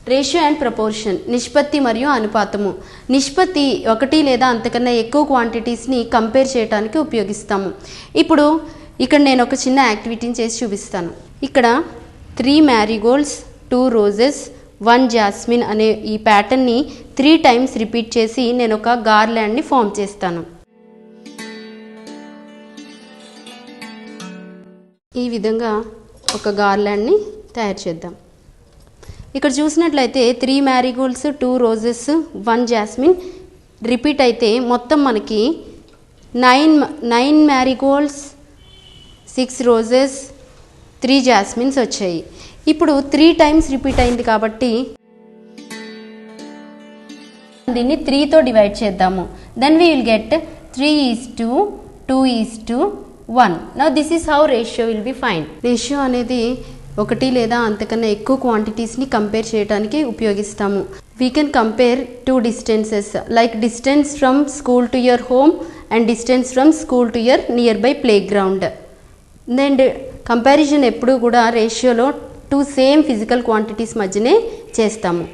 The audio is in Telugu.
రేషియో అండ్ ప్రపోర్షన్, నిష్పత్తి మరియు అనుపాతము. నిష్పత్తి ఒకటి లేదా అంతకన్నా ఎక్కువ క్వాంటిటీస్ని కంపేర్ చేయడానికి ఉపయోగిస్తాము. ఇప్పుడు ఇక్కడ నేను ఒక చిన్న యాక్టివిటీని చేసి చూపిస్తాను. ఇక్కడ 3 మ్యారీగోల్డ్స్, 2 రోజెస్, 1 జాస్మిన్ అనే ఈ ప్యాటర్న్ని 3 టైమ్స్ రిపీట్ చేసి నేను ఒక గార్లాండ్ని ఫామ్ చేస్తాను. ఈ విధంగా ఒక గార్లాండ్ని తయారు చేద్దాం. ఇక్కడ చూసినట్లయితే 3 మ్యారీగోల్డ్స్, 2 రోజెస్, 1 జాస్మిన్ రిపీట్ అయితే మొత్తం మనకి 9 మ్యారీగోల్డ్స్, 6 రోజెస్, 3 జాస్మిన్స్ వచ్చాయి. ఇప్పుడు 3 టైమ్స్ రిపీట్ అయింది కాబట్టి దీన్ని 3తో డివైడ్ చేద్దాము. Then we will get 3:2:1. Now this is how ratio will be find. Ratio అనేది ఒకటి లేదా అంతకన్నా ఎక్కువ క్వాంటిటీస్ని కంపేర్ చేయడానికి ఉపయోగిస్తాము. We can compare 2 distances like distance from school to your home and distance from school to your nearby play ground. Then comparison ఎప్పుడు కూడా రేషియోలో 2 సేమ్ ఫిజికల్ క్వాంటిటీస్ మధ్యనే చేస్తాము.